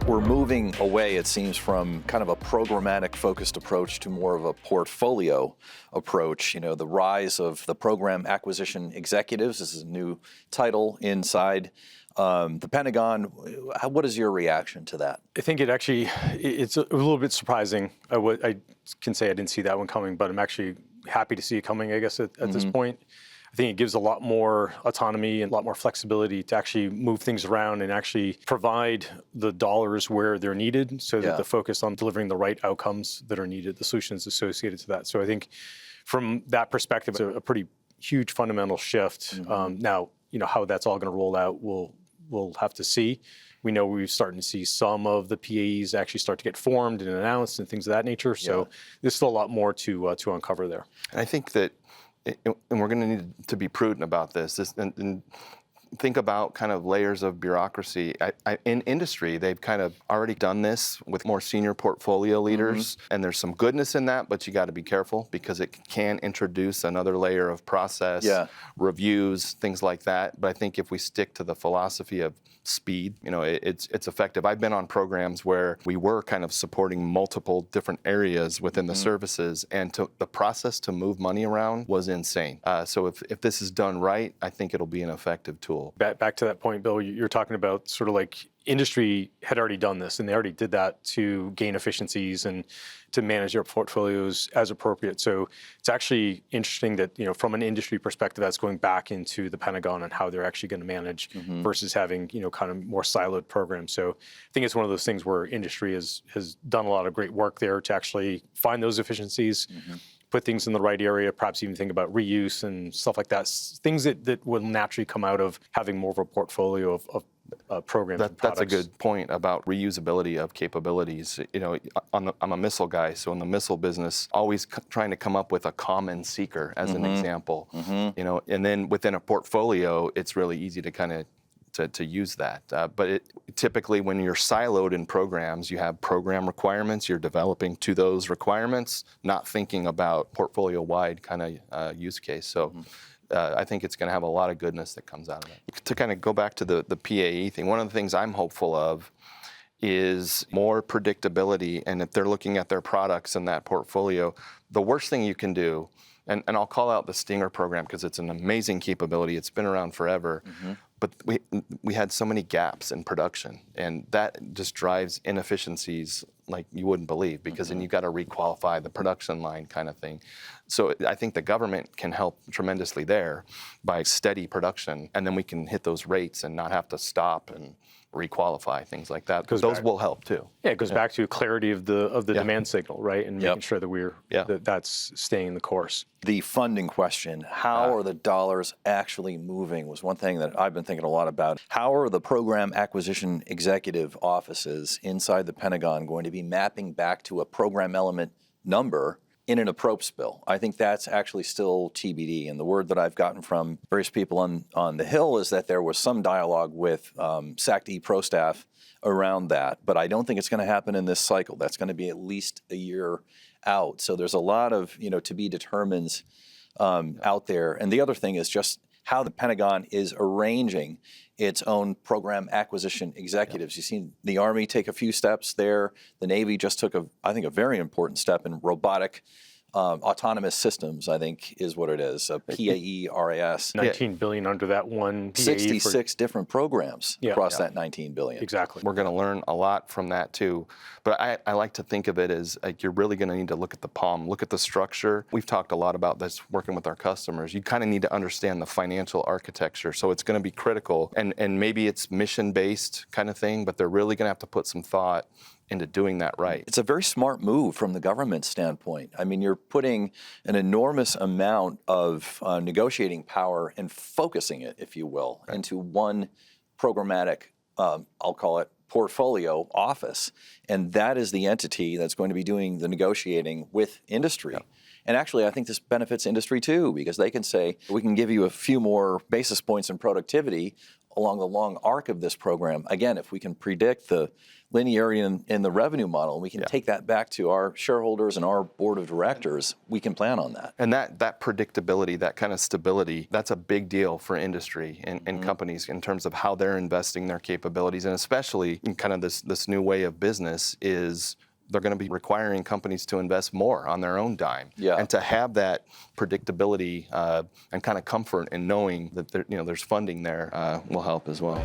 We're moving away, it seems, from kind of a programmatic focused approach to more of a portfolio approach. You know, the rise of the program acquisition executives. This is a new title inside the Pentagon. What is your reaction to that? I think it's a little bit surprising. I can say I didn't see that one coming, but I'm actually happy to see it coming, I guess, at this point. I think it gives a lot more autonomy and a lot more flexibility to actually move things around and actually provide the dollars where they're needed so that the focus on delivering the right outcomes that are needed, the solutions associated to that. So I think from that perspective, it's a pretty huge fundamental shift. Now, how that's all going to roll out, we'll have to see. We know we're starting to see some of the PAEs actually start to get formed and announced and things of that nature. So there's still a lot more to uncover there. And I think that and we're going to need to be prudent about this and think about kind of layers of bureaucracy. In industry, they've kind of already done this with more senior portfolio leaders, and there's some goodness in that, but you got to be careful because it can introduce another layer of process, reviews, things like that. But I think if we stick to the philosophy of speed, it's effective. I've been on programs where we were kind of supporting multiple different areas within the services, and the process to move money around was insane. So if this is done right, I think it'll be an effective tool. Back to that point, Bill, you're talking about sort of like industry had already done this, and they already did that to gain efficiencies and to manage their portfolios as appropriate. So it's actually interesting that, from an industry perspective, that's going back into the Pentagon and how they're actually going to manage versus having, kind of more siloed programs. So I think it's one of those things where industry has done a lot of great work there to actually find those efficiencies, put things in the right area, perhaps even think about reuse and stuff like that, things that will naturally come out of having more of a portfolio of programs and products. That's a good point about reusability of capabilities. I'm a missile guy, so in the missile business, always trying to come up with a common seeker as an example. And then within a portfolio, it's really easy to kind of to use that. But typically when you're siloed in programs, you have program requirements, you're developing to those requirements, not thinking about portfolio-wide kind of use case. So I think it's going to have a lot of goodness that comes out of it. To kind of go back to the PAE thing, one of the things I'm hopeful of is more predictability. And if they're looking at their products in that portfolio, the worst thing you can do, and I'll call out the Stinger program because it's an amazing capability. It's been around forever. But we had so many gaps in production, and that just drives inefficiencies like you wouldn't believe, because then you've got to requalify the production line kind of thing. So I think the government can help tremendously there by steady production, and then we can hit those rates and not have to stop and requalify, things like that, because those will help too. Yeah, it goes back to clarity of the demand signal, right? And making sure that that's staying the course. The funding question, how are the dollars actually moving, was one thing that I've been thinking a lot about. How are the program acquisition executive offices inside the Pentagon going to be mapping back to a program element number in an approps bill? I think that's actually still TBD. And the word that I've gotten from various people on the Hill is that there was some dialogue with SACD pro staff around that. But I don't think it's going to happen in this cycle. That's going to be at least a year out. So there's a lot of, to be determined out there. And the other thing is just how the Pentagon is arranging its own program acquisition executives. You've seen the Army take a few steps there. The Navy just took, I think, a very important step in robotic autonomous systems, I think, is what it is, PAEs. $19 billion under that one PAE. 66 different programs across that $19 billion. Exactly. We're going to learn a lot from that too. But I like to think of it as like you're really going to need to look at the POM, look at the structure. We've talked a lot about this working with our customers. You kind of need to understand the financial architecture. So it's going to be critical. And maybe it's mission-based kind of thing, but they're really going to have to put some thought into doing that right. It's a very smart move from the government standpoint. I mean, you're putting an enormous amount of negotiating power and focusing it, if you will, into one programmatic, I'll call it, portfolio office. And that is the entity that's going to be doing the negotiating with industry. And actually, I think this benefits industry too, because they can say, we can give you a few more basis points in productivity along the long arc of this program, again, if we can predict the linearity in the revenue model, and we can take that back to our shareholders and our board of directors, we can plan on that. And that predictability, that kind of stability, that's a big deal for industry and companies in terms of how they're investing their capabilities, and especially in kind of this new way of business is they're going to be requiring companies to invest more on their own dime. Yeah. And to have that predictability and kind of comfort in knowing that there's funding there will help as well.